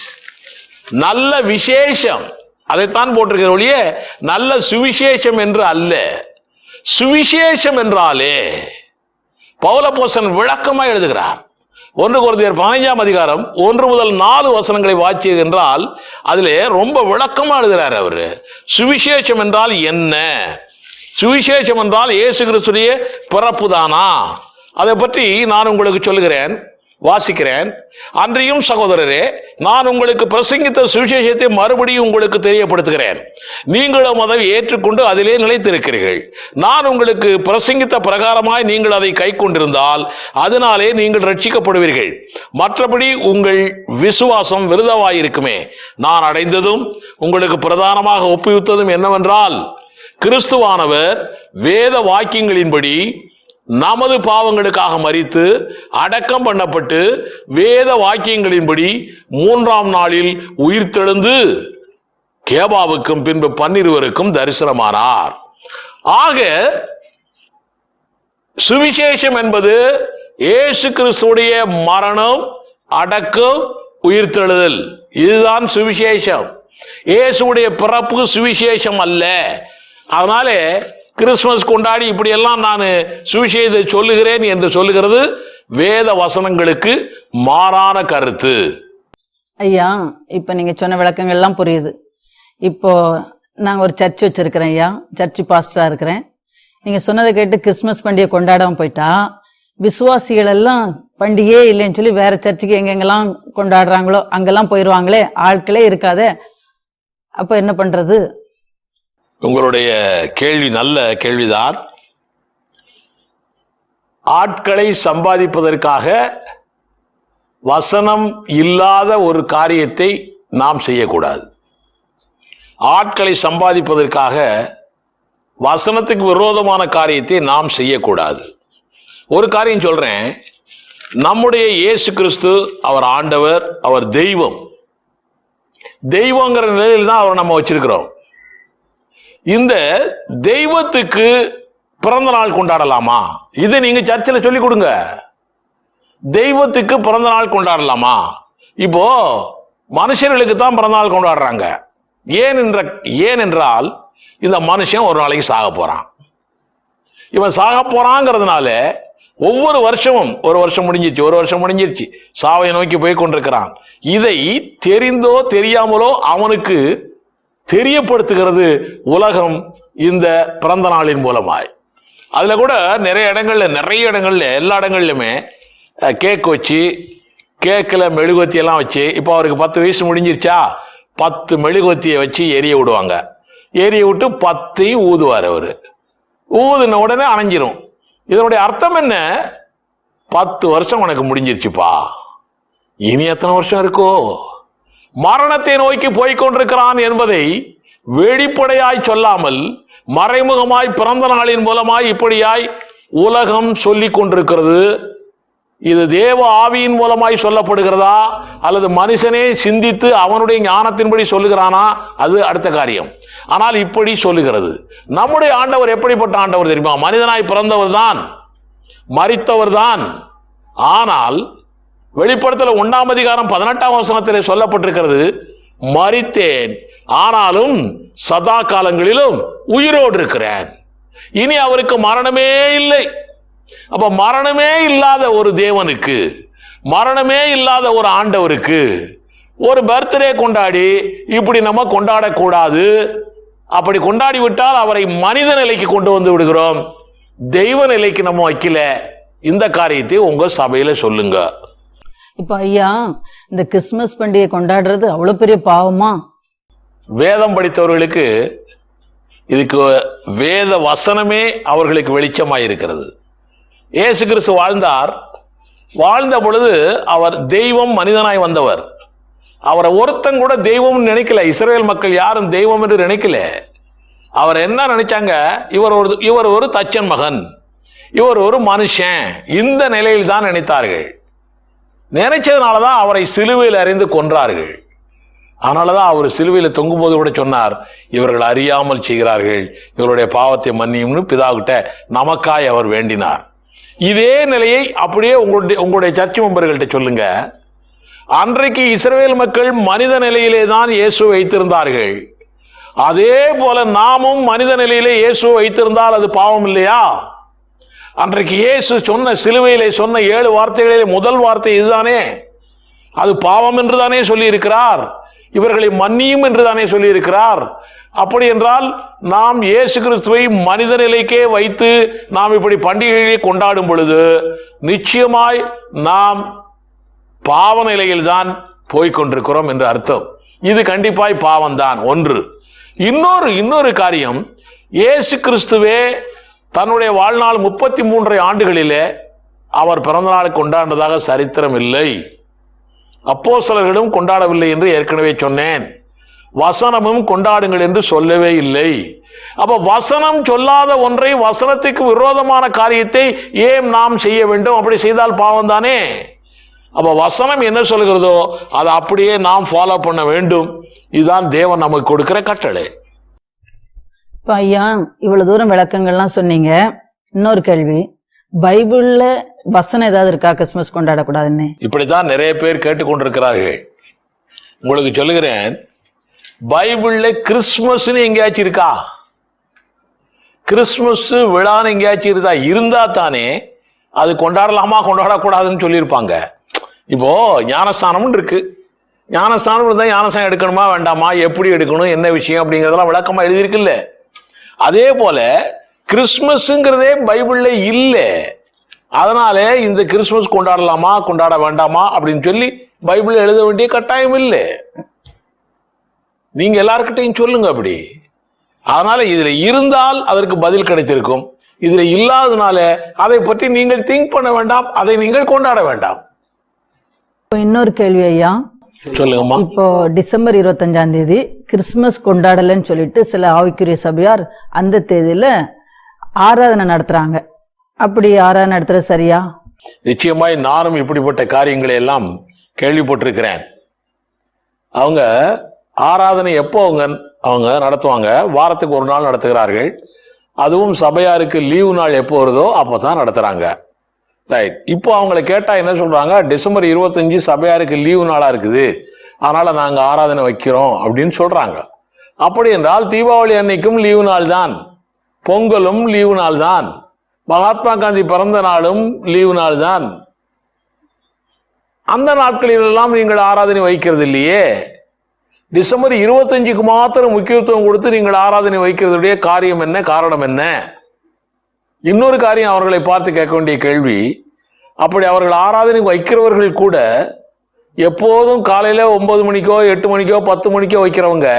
நல்ல விசேஷம், அதைத்தான் போட்டிருக்கிற ஒழிய நல்ல சுவிசேஷம் என்று அல்ல. சுவிசேஷம் என்றாலே பவுலப்போஸ்தலன் விளக்கமா எழுதுகிறார். 1 கொரிந்தியர் 15ஆம் அதிகாரம் 1 முதல் 4 வசனங்களை வாசியது என்றால் அதிலே ரொம்ப விளக்கமா எழுதுகிறார் அவரு. சுவிசேஷம் என்றால் என்ன? சுவிசேஷம் என்றால் இயேசு கிறிஸ்துடைய பிறப்பு தானா? அதை பற்றி நான் உங்களுக்கு சொல்லுகிறேன், வாசிக்கிறேன். அன்றியும் சகோதரரே, நான் உங்களுக்கு பிரசங்கித்த சுவிசேஷத்தை மறுபடியும் உங்களுக்கு தெரியப்படுத்துகிறேன். நீங்களும் அதை ஏற்றுக்கொண்டு அதிலே நிலைத்திருக்கிறீர்கள். நான் உங்களுக்கு பிரசங்கித்த பிரகாரமாய் நீங்கள் அதை கை கொண்டிருந்தால் அதனாலே நீங்கள் ரட்சிக்கப்படுவீர்கள். மற்றபடி உங்கள் விசுவாசம் விருதவாயிருக்குமே. நான் அடைந்ததும் உங்களுக்கு பிரதானமாக ஒப்புவித்ததும் என்னவென்றால், கிறிஸ்துவானவர் வேத வாக்கியங்களின்படி நமது பாவங்களுக்காக மரித்து அடக்கம் பண்ணப்பட்டு வேத வாக்கியங்களின்படி 3ஆம் நாளில் உயிர்த்தெழுந்து கேபாவுக்கும் பின்பு 12 தரிசனமானார். ஆக சுவிசேஷம் என்பது இயேசு கிறிஸ்துடைய மரணம், அடக்கம், உயிர்த்தெழுதல். இதுதான் சுவிசேஷம். இயேசுடைய பிறப்பு சுவிசேஷம் அல்ல. அதனாலே கிறிஸ்துமஸ் கொண்டாடி இப்படி எல்லாம் நான் சுவிசேஷத்தை சொல்லுகிறேன் என்று சொல்லுகிறது வேத வசனங்களுக்கு மாறான கருத்து. ஐயா, இப்ப நீங்க சொன்ன விளக்கங்கள் எல்லாம் புரியுது. இப்போ நாங்க ஒரு சர்ச் வச்சிருக்கிறேன் ஐயா, சர்ச் பாஸ்டரா இருக்கிறேன். நீங்க சொன்னதை கேட்டு கிறிஸ்துமஸ் பண்டிகை கொண்டாடாம போயிட்டா விசுவாசிகள் எல்லாம் பண்டிகையே இல்லைன்னு சொல்லி வேற சர்ச்சுக்கு எங்கெங்கெல்லாம் கொண்டாடுறாங்களோ அங்கெல்லாம் போயிடுவாங்களே, ஆட்களே இருக்காதே, அப்ப என்ன பண்றது? உங்களுடைய கேள்வி நல்ல கேள்விதான். ஆட்களை சம்பாதிப்பதற்காக வசனம் இல்லாத ஒரு காரியத்தை நாம் செய்யக்கூடாது. ஆட்களை சம்பாதிப்பதற்காக வசனத்துக்கு விரோதமான காரியத்தை நாம் செய்யக்கூடாது. ஒரு காரியம் சொல்றேன், நம்முடைய இயேசு கிறிஸ்து அவர் ஆண்டவர், அவர் தெய்வம். தெய்வங்கிற நிலையில் தான் அவரை நம்ம வச்சிருக்கிறோம். இந்த தெய்வத்துக்கு பிறந்த நாள் கொண்டாடலாமா? இதை நீங்க சர்ச்சில் சொல்லி கொடுங்க. தெய்வத்துக்கு பிறந்த நாள் கொண்டாடலாமா? இப்போ மனுஷர்களுக்கு தான் பிறந்த நாள் கொண்டாடுறாங்க. ஏனென்றால் இந்த மனுஷன் ஒரு நாளைக்கு சாக போறான். இவன் சாக போறாங்கிறதுனால ஒவ்வொரு வருஷமும், ஒரு வருஷம் முடிஞ்சிருச்சு, சாவை நோக்கி போய் கொண்டிருக்கிறான். இதை தெரிந்தோ தெரியாமலோ அவனுக்கு தெரியப்படுத்துகிறது உலகம் இந்த பிறந்த நாளின் மூலமாய். அதுல கூட நிறைய இடங்கள்ல எல்லா இடங்கள்லயுமே கேக் வச்சு, கேக்கில் மெழுகுவத்தி எல்லாம் வச்சு, இப்போ அவருக்கு 10 வயசு முடிஞ்சிருச்சா, 10 மெழுகுவத்தியை வச்சு எரிய விடுவாங்க. எரிய விட்டு 10ஐயும் ஊதுவார். அவரு ஊதுன உடனே அணைஞ்சிரும். இதனுடைய அர்த்தம் என்ன? 10 வருஷம் உனக்கு முடிஞ்சிருச்சுப்பா, இனி எத்தனை வருஷம் இருக்கோ? மரணத்தை நோக்கி போய்கொண்டிருக்கிறான் என்பதை வெளிப்படையாய் சொல்லாமல் மறைமுகமாய் பிறந்த நாளின் மூலமாய் இப்படியாய் உலகம் சொல்லிக் கொண்டிருக்கிறது. இது தேவ ஆவியின் மூலமாய் சொல்லப்படுகிறதா அல்லது மனுஷனே சிந்தித்து அவனுடைய ஞானத்தின்படி சொல்லுகிறானா, அது அடுத்த காரியம். ஆனால் இப்படி சொல்லுகிறது. நம்முடைய ஆண்டவர் எப்படிப்பட்ட ஆண்டவர் தெரியுமா? மனிதனாய் பிறந்தவர் தான், மரித்தவர் தான். ஆனால் வெளிப்படுத்தல் 1ஆம் அதிகாரம் 18ஆம் வசனத்திலே சொல்லப்பட்டிருக்கிறது, மரித்தேன் ஆனாலும் சதா காலங்களிலும் உயிரோடு இருக்கிறேன். இனி அவருக்கு மரணமே இல்லை. அப்ப மரணமே இல்லாத ஒரு தேவனுக்கு, மரணமே இல்லாத ஒரு ஆண்டவருக்கு ஒரு பர்த்டே கொண்டாடி இப்படி நம்ம கொண்டாடக்கூடாது. அப்படி கொண்டாடி விட்டால் அவரை மனித நிலைக்கு கொண்டு வந்து விடுகிறோம், தெய்வ நிலைக்கு நம்ம வைக்கல. இந்த காரியத்தை உங்க சபையில சொல்லுங்க. இப்ப ஐயா, இந்த கிறிஸ்துமஸ் பண்டிகை கொண்டாடுறது அவ்வளவு பெரிய பாவமா? வேதம் படித்தவர்களுக்கு இதுக்கு வேத வசனமே அவர்களுக்கு வெளிச்சமாயிருக்கிறது. இயேசு கிறிஸ்து வாழ்ந்தார். வாழ்ந்த பொழுது அவர் தெய்வம் மனிதனாய் வந்தவர். அவரை ஒருத்தன் கூட தெய்வம் நினைக்கல. இஸ்ரவேல் மக்கள் யாரும் தெய்வம் என்று நினைக்கல. அவர் என்ன நினைச்சாங்க? இவர் ஒரு தச்சன் மகன், இவர் ஒரு மனுஷன், இந்த நிலையில் தான் நினைத்தார்கள். நினைச்சதுனாலதான் அவரை சிலுவையில் அறிந்து கொன்றார்கள். அதனாலதான் அவர் சிலுவையில் தொங்கும்போது கூட சொன்னார், இவர்கள் அறியாமல் செய்கிறார்கள், இவருடைய பாவத்தை மன்னியும்னு பிதாவிட்ட நமக்காய் அவர் வேண்டினார். இதே நிலையை அப்படியே உங்களுடைய சர்ச் மெம்பர்கள்ட்ட சொல்லுங்க. அன்றைக்கு இஸ்ரவேல் மக்கள் மனித நிலையிலே தான் இயேசு வைத்திருந்தார்கள். அதே போல நாமும் மனித நிலையிலே இயேசு வைத்திருந்தால் அது பாவம் இல்லையா? அன்றைக்கு இயேசு சொன்ன சிலுவையிலே சொன்ன 7 வார்த்தைகளிலே முதல் வார்த்தை இதுதானே. அது பாவம் என்று தானே சொல்லி இருக்கிறார். இவர்களை மன்னியும் என்று தானே சொல்லி இருக்கிறார். அப்படி என்றால் நாம் இயேசு கிறிஸ்துவை மனித நிலைக்கே வைத்து நாம் இப்படி பண்டிகைகளை கொண்டாடும் பொழுது நிச்சயமாய் நாம் பாவ நிலையில் தான் போய்கொண்டிருக்கிறோம் என்று அர்த்தம். இது கண்டிப்பாய் பாவம்தான். ஒன்று. இன்னொரு காரியம், இயேசு கிறிஸ்துவே தன்னுடைய வாழ்நாள் 33 ஆண்டுகளிலே அவர் பிறந்த நாள் கொண்டாடினதாக சரித்திரம் இல்லை. அப்போஸ்தலர்களும் கொண்டாடவில்லை என்று ஏற்கனவே சொன்னேன். வசனமும் கொண்டாடுங்கள் என்று சொல்லவே இல்லை. அப்ப வசனம் சொல்லாத ஒன்றை, வசனத்துக்கு விரோதமான காரியத்தை ஏன் நாம் செய்ய வேண்டும்? அப்படி செய்தால் பாவம் தானே. அப்ப வசனம் என்ன சொல்கிறதோ அதை அப்படியே நாம் ஃபாலோ பண்ண வேண்டும். இதுதான் தேவன் நமக்கு கொடுக்கிற கட்டளை. இப்ப ஐயா, இவ்வளவு தூரம் விளக்கங்கள்லாம் சொன்னீங்க. இன்னொரு கேள்வி, பைபிள்ல வசனம் ஏதாவது இருக்கா கிறிஸ்துமஸ் கொண்டாடக்கூடாதுன்னு? இப்படித்தான் நிறைய பேர் கேட்டுக்கொண்டிருக்கிறார்கள். உங்களுக்கு சொல்லுகிறேன், பைபிள்ல கிறிஸ்துமஸ்ன்னு எங்கேயாச்சும் இருக்கா? கிறிஸ்துமஸ் விழான்னு எங்கேயாச்சும் இருந்தா? இருந்தா தானே அது கொண்டாடலாமா கொண்டாடக்கூடாதுன்னு சொல்லியிருப்பாங்க. இப்போ ஞானஸ்தானம் இருக்கு. ஞானஸ்தானம் இருந்தா ஞானஸ்தானம் எடுக்கணுமா வேண்டாமா, எப்படி எடுக்கணும், என்ன விஷயம் அப்படிங்கிறதெல்லாம் விளக்கமா எழுதியிருக்குல்ல. அதே போல கிறிஸ்துமஸ்ங்கிறதே பைபிள்ல இல்லை. அதனால இந்த கிறிஸ்துமஸ் கொண்டாடலாமா கொண்டாட வேண்டாமா அப்படின்னு சொல்லி பைபிள் எழுத வேண்டிய கட்டாயம் இல்லை. நீங்க எல்லார்கிட்டையும் சொல்லுங்க அப்படி. அதனால இதுல இருந்தால் அதற்கு பதில் கிடைத்திருக்கும். இதுல இல்லாதனால அதை பற்றி நீங்கள் திங்க் பண்ண வேண்டாம், அதை நீங்கள் கொண்டாட வேண்டாம். இன்னொரு கேள்வி ஐயா, சொல்லுங்கம்மா. இப்போ டிசம்பர் 25ஆம் தேதி கிறிஸ்துமஸ் கொண்டாடலன்னு சொல்லிட்டு சில ஆவிக்குரிய சபையார் அந்த தேதியில ஆராதனை நடத்துறாங்க. அப்படி ஆராதனை நடத்துறது சரியா? நிச்சயமாய் நானும் இப்படிப்பட்ட காரியங்களை எல்லாம் கேள்விப்பட்டிருக்கிறேன். அவங்க ஆராதனை எப்போ அவங்க நடத்துவாங்க? வாரத்துக்கு ஒரு நாள் நடத்துகிறார்கள். அதுவும் சபையாருக்கு லீவு நாள் எப்போ வருதோ அப்போதான் நடத்துறாங்க. ரைட். இப்போ அவங்களை கேட்டா என்ன சொல்றாங்க? டிசம்பர் 25 சபையாருக்கு லீவு நாளா இருக்குது, அதனால நாங்க ஆராதனை வைக்கிறோம் அப்படின்னு சொல்றாங்க. அப்படி என்றால் தீபாவளி அன்னைக்கும் லீவு நாள் தான், பொங்கலும் லீவு நாள் தான், மகாத்மா காந்தி பிறந்த நாளும் லீவு நாள் தான். அந்த நாட்களிலெல்லாம் நீங்கள் ஆராதனை வைக்கிறது இல்லையே. டிசம்பர் 25க்கு மாத்திரம் முக்கியத்துவம் கொடுத்து நீங்கள் ஆராதனை வைக்கிறதுடைய காரியம் என்ன, காரணம் என்ன? இன்னொரு காரியம் அவர்களை பார்த்து கேட்க வேண்டிய கேள்வி, அப்படி அவர்கள் ஆராதனை வைக்கிறவர்கள் கூட எப்போதும் காலையில 9 மணிக்கோ 8 மணிக்கோ 10 மணிக்கோ வைக்கிறவங்க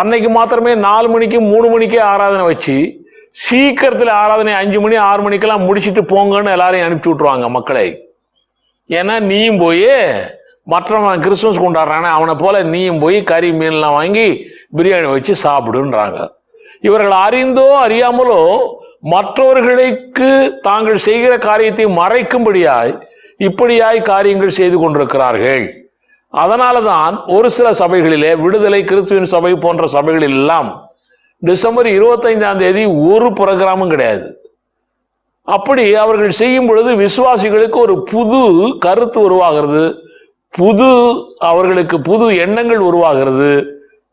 அன்னைக்கு மாத்திரமே 4 மணிக்கு 3 மணிக்கே ஆராதனை வச்சு சீக்கிரத்தில் ஆராதனை 5 மணி 6 மணிக்கெல்லாம் முடிச்சுட்டு போங்கன்னு எல்லாரையும் அனுப்பிச்சு விட்டுருவாங்க மக்களை. ஏன்னா நீயும் போய் மற்றவன் கிறிஸ்துமஸ் கொண்டாடுறானே அவனை போல நீயும் போய் கறி மீன்லாம் வாங்கி பிரியாணி வச்சு சாப்பிடுன்றாங்க. இவர்கள் அறிந்தோ அறியாமலோ மற்றவர்களுக்கு தாங்கள் செய்கிற காரியத்தை மறைக்கும்படியாய் இப்படியாய் காரியங்கள் செய்து கொண்டிருக்கிறார்கள். அதனாலதான் ஒரு சில சபைகளிலே, விடுதலை கிறிஸ்துவின் சபை போன்ற சபைகளில் எல்லாம் டிசம்பர் 25ஆம் தேதி ஒரு புரோகிராமும் கிடையாது. அப்படி அவர்கள் செய்யும் பொழுது விசுவாசிகளுக்கு ஒரு புது கருத்து உருவாகிறது, அவர்களுக்கு புது எண்ணங்கள் உருவாகிறது,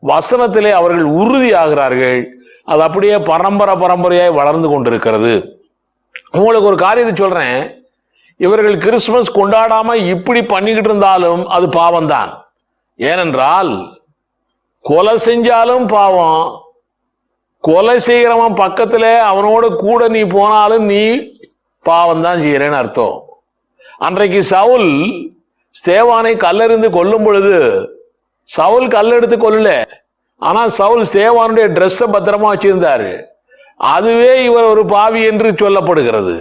வசனத்திலே அவர்கள் உறுதியாகிறார்கள். அது அப்படியே பரம்பரையாய் வளர்ந்து கொண்டிருக்கிறது. உங்களுக்கு ஒரு காரியத்தை சொல்றேன், இவர்கள் கிறிஸ்துமஸ் கொண்டாடாம இப்படி பண்ணிக்கிட்டு இருந்தாலும் அது பாவம்தான். ஏனென்றால் கொலை செஞ்சாலும் பாவம், கொலை செய்கிறவன் பக்கத்துல அவனோட கூட நீ போனாலும் நீ பாவம் தான் செய்யறேன்னு அர்த்தம். அன்றைக்கு சவுல் ஸ்தேவானை கல்லெறிந்து கொல்லும் பொழுது சவுல் கல்லெடுத்து கொல்லல, ஆனா சவுல் ஸ்தேவானுடைய ட்ரெஸ்ஸை பத்திரமா வச்சிருந்தாரு. அதுவே இவர் ஒரு பாவி என்று சொல்லப்படுகிறது.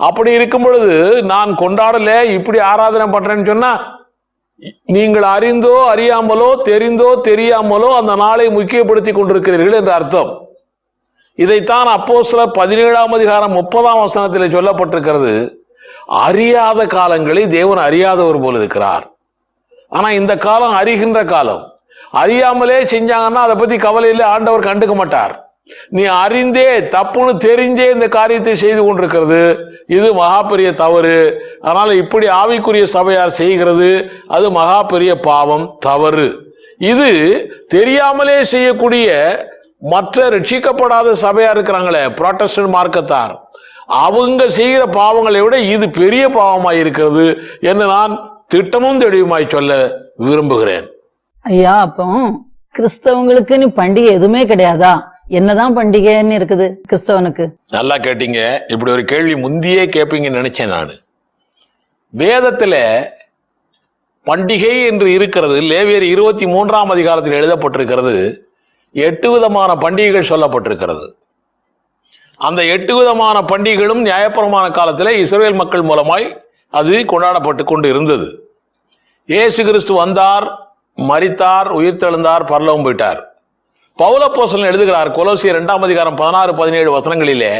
அப்படி இருக்கும் பொழுது நான் கொண்டாடல, இப்படி ஆராதனை பண்றேன்னு சொன்னா நீங்கள் அறிந்தோ அறியாமலோ தெரிந்தோ தெரியாமலோ அந்த நாளை முக்கியப்படுத்தி கொண்டிருக்கிறீர்கள் என்று அர்த்தம். இதைத்தான் அப்போஸ்தலர் 17ஆம் அதிகாரம் 30ஆம் வசனத்தில் சொல்லப்பட்டிருக்கிறது. அறியாத காலங்களை தேவன் அறியாதவர் போல இருக்கிறார். ஆனா இந்த காலம் அறிகின்ற காலம். அறியாமலே செஞ்சாங்கன்னா அதை பத்தி கவலையில ஆண்டவர் கண்டுக்க மாட்டார். நீ அறிந்தே தப்புன்னு தெரிஞ்சே இந்த காரியத்தை செய்து கொண்டிருக்கிறது, இது மகா பெரிய தவறு. அதனால இப்படி ஆவிக்குரிய சபையார் செய்கிறது, அது மகா பெரிய பாவம், தவறு. இது தெரியாமலே செய்யக்கூடிய மற்ற ரட்சிக்கப்படாத சபையா இருக்கிறாங்களே புராட்டஸ்டன்ட் மார்க்கத்தார், அவங்க செய்கிற பாவங்களை விட இது பெரிய பாவமாய் இருக்கிறது என்று நான் திட்டமும் தெளிவுமாய் சொல்ல விரும்புகிறேன். ஐயா, அப்போ கிறிஸ்தவங்களுக்குன்னு பண்டிகை எதுவுமே கிடையாதா? என்னதான் பண்டிகைன்னு இருக்குது கிறிஸ்தவனுக்கு? நல்லா கேட்டீங்க. இப்படி ஒரு கேள்வி முந்தியே கேட்பீங்கன்னு நினைச்சேன் நான். வேதத்துல பண்டிகை என்று இருக்கிறது. லேவியர் 23ஆம் அதிகாரத்தில் எழுதப்பட்டிருக்கிறது. 8 விதமான பண்டிகைகள் சொல்லப்பட்டிருக்கிறது. அந்த 8 விதமான பண்டிகைகளும் நியாயப்பிரமாண காலத்தில் இஸ்ரவேல் மக்கள் மூலமாய் அது கொண்டாடப்பட்டு கொண்டு இருந்தது. இயேசு கிறிஸ்து வந்தார், மரித்தார், உயிர்த்தெழுந்தார், பரலோகம் போயிட்டார். பவுலப்போஸ்தலன் எழுதுகிறார் கொலோசியர் 2ஆம் அதிகாரம் 16-17 வசனங்களிலே,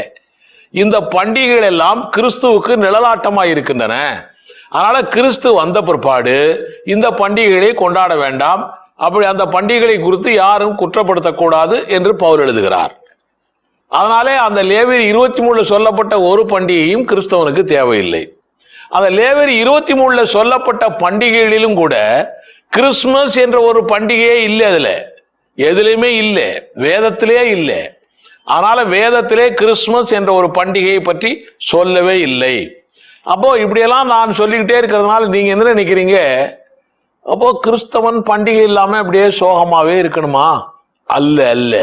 இந்த பண்டிகைகள் எல்லாம் கிறிஸ்துவுக்கு நிழலாட்டமாய் இருக்கின்றன. அதனால கிறிஸ்து வந்த பிற்பாடு இந்த பண்டிகைகளை கொண்டாட வேண்டாம், அப்படி அந்த பண்டிகைகளை குறித்து யாரும் குற்றப்படுத்தக்கூடாது என்று பவுல் எழுதுகிறார். அதனாலே அந்த லேவியர் 23 சொல்லப்பட்ட ஒரு பண்டிகையும் கிறிஸ்தவனுக்கு தேவையில்லை. அந்த லேவியர் 23 சொல்லப்பட்ட பண்டிகைகளிலும் கூட கிறிஸ்துமஸ் என்ற ஒரு பண்டிகையே இல்லை. அதுல எதுலையுமே இல்லை, வேதத்திலே இல்லை. அதனால வேதத்திலே கிறிஸ்துமஸ் என்ற ஒரு பண்டிகையை பற்றி சொல்லவே இல்லை. அப்போ இப்படியெல்லாம் நான் சொல்லிக்கிட்டே இருக்கிறதுனால நீங்க என்ன நினைக்கிறீங்க? அப்போ கிறிஸ்தவன் பண்டிகை இல்லாம அப்படியே சோகமாவே இருக்கணுமா? அல்ல அல்ல.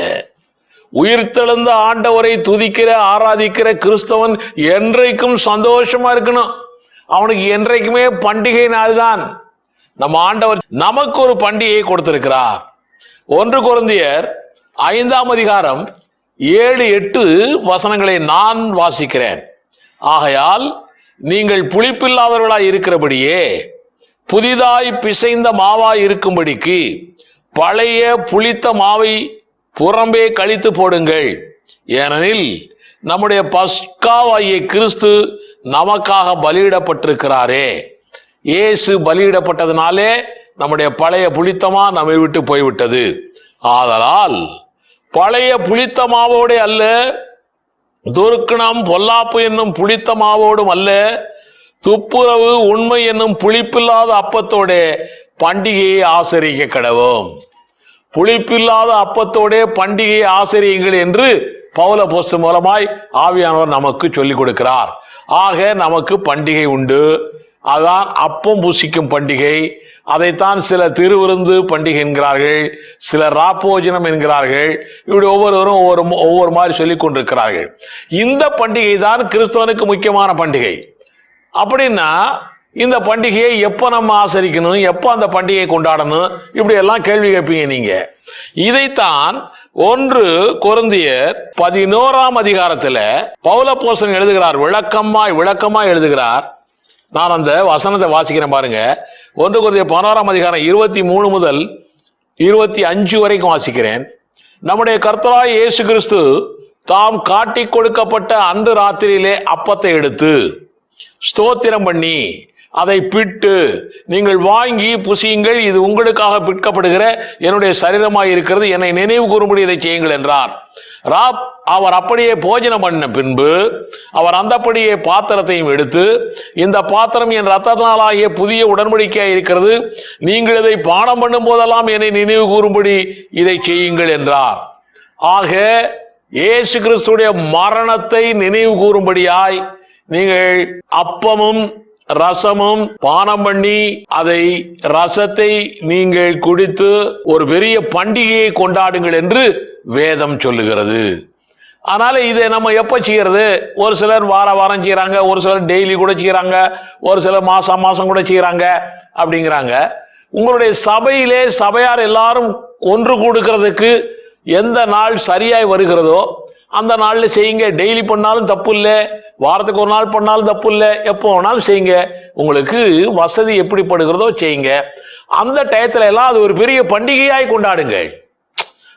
உயிர்த்தெழுந்த ஆண்டவரை துதிக்கிற ஆராதிக்கிற கிறிஸ்தவன் என்றைக்கும் சந்தோஷமா இருக்கணும். அவனுக்கு என்றைக்குமே பண்டிகை நாள் தான். நம்ம ஆண்டவர் நமக்கு ஒரு பண்டிகையை கொடுத்திருக்கிறார். 1 கொரிந்தியர் 5ஆம் அதிகாரம் 7-8 வசனங்களை நான் வாசிக்கிறேன். ஆகையால் நீங்கள் புளிப்பில்லாதவர்களாய் இருக்கிறபடியே புதிதாய் பிசைந்த மாவாய் இருக்கும்படிக்கு பழைய புளித்த மாவை புறம்பே கழித்து போடுங்கள். ஏனெனில் நம்முடைய பஸ்காவாகிய கிறிஸ்து நமக்காக பலியிடப்பட்டிருக்கிறாரே. இயேசு பலியிடப்பட்டதுனாலே நம்முடைய பழைய புளித்தமா நம்மை விட்டு போய்விட்டது. ஆதலால் பழைய புளித்த மாவோடு அல்ல, துர்க்கணம் பொல்லாப்பு என்னும் புளித்த மாவோடும் அல்ல, துப்புரவு உண்மை என்னும் புளிப்பில்லாத அப்பத்தோட பண்டிகையை ஆசரிக்க கடவோம். புளிப்பில்லாத அப்பத்தோட பண்டிகையை ஆசரியுங்கள் என்று பவுல் அப்போஸ்தலன் மூலமாய் ஆவியானவர் நமக்கு சொல்லிக் கொடுக்கிறார். ஆக நமக்கு பண்டிகை உண்டு. அதான் அப்பம் புசிக்கும் பண்டிகை. அதைத்தான் சில திருவிருந்து பண்டிகை என்கிறார்கள், சிலர் ராப்போஜனம் என்கிறார்கள். இப்படி ஒவ்வொருவரும் ஒவ்வொரு மாதிரி சொல்லிக் கொண்டிருக்கிறார்கள். இந்த பண்டிகை தான் கிறிஸ்தவனுக்கு முக்கியமான பண்டிகை. அப்படின்னா இந்த பண்டிகையை எப்ப நம்ம ஆசரிக்கணும், எப்ப அந்த பண்டிகையை கொண்டாடணும், இப்படி எல்லாம் கேள்வி கேட்பீங்க நீங்க. இதைத்தான் 1 கொரிந்தியர் 11ஆம் அதிகாரத்துல பவுல் அப்போஸ்தலன் எழுதுகிறார். விளக்கமாய் எழுதுகிறார். நான் அந்த வசனத்தை வாசிக்கிறேன் பாருங்க. 1 கொரிந்தியர் 11ஆம் அதிகாரம் 23 முதல் 25 வரைக்கும் வாசிக்கிறேன். நம்முடைய கர்த்தராகிய இயேசு கிறிஸ்து தாம் காட்டி கொடுக்கப்பட்ட அன்று ராத்திரியிலே அப்பத்தை எடுத்து ஸ்தோத்திரம் பண்ணி அதை பிட்டு, நீங்கள் வாங்கி புசியுங்கள், இது உங்களுக்காக பிற்கப்படுகிற என்னுடைய சரீரமாய் இருக்கிறது, என்னை நினைவு கூறும்படி இதை செய்யுங்கள் என்றார். அவர் அப்படியே போஜனம் பண்ண பின்பு அவர் அந்தப்படியே பாத்திரத்தையும் எடுத்து, இந்த பாத்திரம் என் ரத்தத்தினாலாகிய புதிய உடன்படிக்கையாக இருக்கிறது, நீங்கள் இதை பானம் பண்ணும் போதெல்லாம் என்னை நினைவு கூறும்படி இதை செய்யுங்கள் என்றார். ஆக இயேசு கிறிஸ்துடைய மரணத்தை நினைவு கூறும்படியாய் நீங்கள் அப்பமும் ரசமும் பானம் பண்ணி அதை ரசத்தை நீங்கள் குடித்து ஒரு பெரிய பண்டிகையை கொண்டாடுங்கள் என்று வேதம் சொல்லுகிறது. அதனால இதை நம்ம எப்ப செய்யறது? ஒரு சிலர் வாரம் செய்யறாங்க, ஒரு சிலர் டெய்லி கூட செய்யறாங்க, ஒரு சிலர் மாசம் கூட செய்யறாங்க அப்படிங்கிறாங்க. உங்களுடைய சபையிலே சபையார் எல்லாரும் ஒன்று கூடுக்கிறதுக்கு எந்த நாள் சரியாய் வருகிறதோ அந்த நாள்ல செய்யுங்க. டெய்லி பண்ணாலும் தப்பு இல்லை, வாரத்துக்கு ஒரு நாள் பண்ணாலும் தப்பு இல்லை, எப்போ வேணாலும் செய்யுங்க. உங்களுக்கு வசதி எப்படிப்படுகிறதோ செய்யுங்க. அந்த டயத்துல எல்லாம் அது ஒரு பெரிய பண்டிகையாய் கொண்டாடுங்கள்.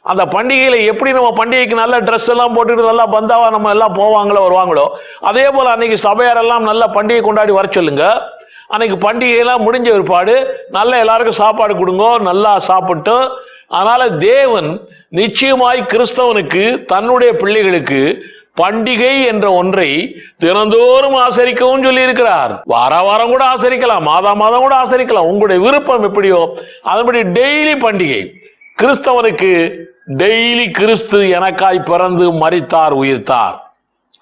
அந்த பண்டிகையில எப்படி நம்ம பண்டிகைக்கு நல்ல ட்ரெஸ் எல்லாம் போட்டுட்டு நல்லா பந்தாவா நம்ம எல்லாம் போவாங்களோ வருவாங்களோ, அதே போல அன்னைக்கு சபையாரெல்லாம் நல்ல பண்டிகை கொண்டாடி வர சொல்லுங்க. அன்னைக்கு பண்டிகையெல்லாம் முடிஞ்ச ஒருபாடு நல்ல எல்லாருக்கும் சாப்பாடு கொடுங்க, நல்லா சாப்பிட்டு. அதனால தேவன் நிச்சயமாய் கிறிஸ்தவனுக்கு தன்னுடைய பிள்ளைகளுக்கு பண்டிகை என்ற ஒன்றை தினந்தோறும் ஆசரிக்கவும் சொல்லி இருக்கிறார். வாரம் கூட ஆசரிக்கலாம், மாதம் கூட ஆசரிக்கலாம், உங்களுடைய விருப்பம் எப்படியோ அதன்படி டெய்லி பண்டிகை. கிறிஸ்தவனுக்கு டெய்லி கிறிஸ்து எனக்காய் பிறந்து மரித்தார் உயிர்த்தார்,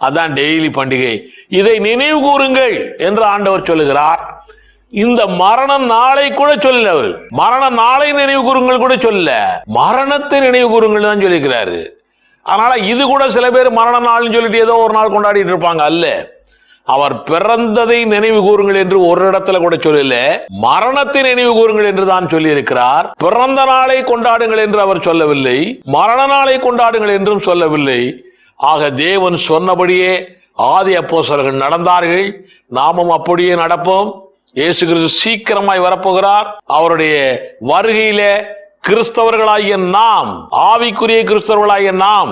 அதான் டெய்லி பண்டிகை. இதை நினைவு கூறுங்கள் என்று ஆண்டவர் சொல்லுகிறார். இந்த மரண நாளை கூட சொல்லல, அவர் மரண நாளை நினைவு கூறுங்கள் கூட சொல்ல, மரணத்தை நினைவு கூறுங்கள் தான் சொல்லிக்கிறாரு. அதனால இது கூட சில பேர் மரண நாள்னு சொல்லிட்டு ஏதோ ஒரு நாள் கொண்டாடிட்டு இருப்பாங்க. அல்ல, அவர் பிறந்ததை நினைவு கூறுங்கள் என்று ஒரு இடத்துல கூட சொல்லல, மரணத்தை நினைவு கூறுங்கள் என்று தான் சொல்லி இருக்கிறார். பிறந்த நாளை கொண்டாடுங்கள் என்று அவர் சொல்லவில்லை, மரண நாளை கொண்டாடுங்கள் என்றும் சொல்லவில்லை. ஆக தேவன் சொன்னபடியே ஆதி அப்போஸ்தலர்கள் நடந்தார்கள், நாமும் அப்படியே நடப்போம். இயேசு கிறிஸ்து சீக்கிரமாய் வரப்போகிறார். அவருடைய வருகையிலே கிறிஸ்தவர்களாகிய நாம், ஆவிக்குரிய கிறிஸ்தவர்களாகிய நாம்,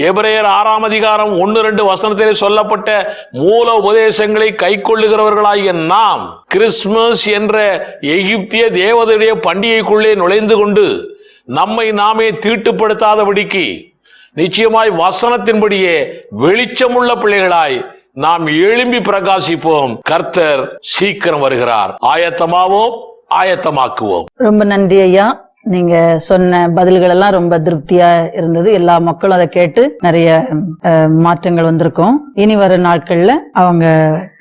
எபிரேயர் 6 அதிகாரம் 1-2 வசனத்திலே சொல்லப்பட்ட மூல உபதேசங்களை கை கொள்ளுகிறவர்களாகிய நாம், கிறிஸ்துமஸ் என்ற எகிப்திய தேவதையுடைய பண்டிகைக்குள்ளே நுழைந்து கொண்டு நம்மை நாமே தீட்டுப்படுத்தாதபடிக்கு நிச்சயமாய் வசனத்தின்படியே வெளிச்சமுள்ள பிள்ளைகளாய் நாம் எழும்பி பிரகாசிப்போம். கர்த்தர் சீக்கிரம் வருகிறார். ஆயத்தமாவோம், ஆயத்தமாக்குவோம். ரொம்ப நன்றி ஐயா. நீங்க சொன்ன பதில்கள் எல்லாம் ரொம்ப திருப்தியா இருந்தது. எல்லா மக்களும் அதை கேட்டு நிறைய மாற்றங்கள் வந்திருக்கும். இனி வர நாட்கள்ல அவங்க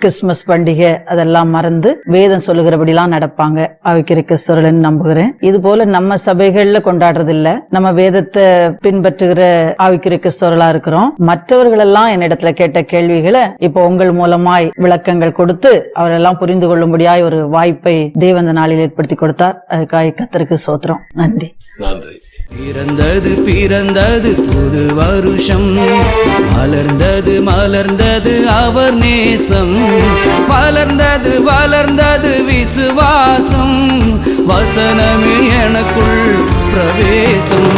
கிறிஸ்துமஸ் பண்டிகை அதெல்லாம் மறந்து வேதம் சொல்லுகிறபடி எல்லாம் நடப்பாங்க, ஆவிக்குரிய கிறிஸ்தவர்கள் நம்புகிறேன். இது போல நம்ம சபைகள்ல கொண்டாடுறது இல்ல, நம்ம வேதத்தை பின்பற்றுகிற ஆவிக்குரிய கிறிஸ்தவர்களா இருக்கிறோம். மற்றவர்கள் எல்லாம் என்னிடத்துல கேட்ட கேள்விகளை இப்போ உங்கள் மூலமாய் விளக்கங்கள் கொடுத்து அவரெல்லாம் புரிந்து கொள்ளும்படியாய் ஒரு வாய்ப்பை தேவன் இந்த நாளில் ஏற்படுத்தி கொடுத்தார். அதுக்காக கர்த்தருக்கு ஸ்தோத்திரம். நன்றி. நன்றி. பிறந்தது புது வருஷம், மலர்ந்தது அவர் நேசம், வளர்ந்தது விசுவாசம், வசனமே எனக்குள் பிரவேசம்.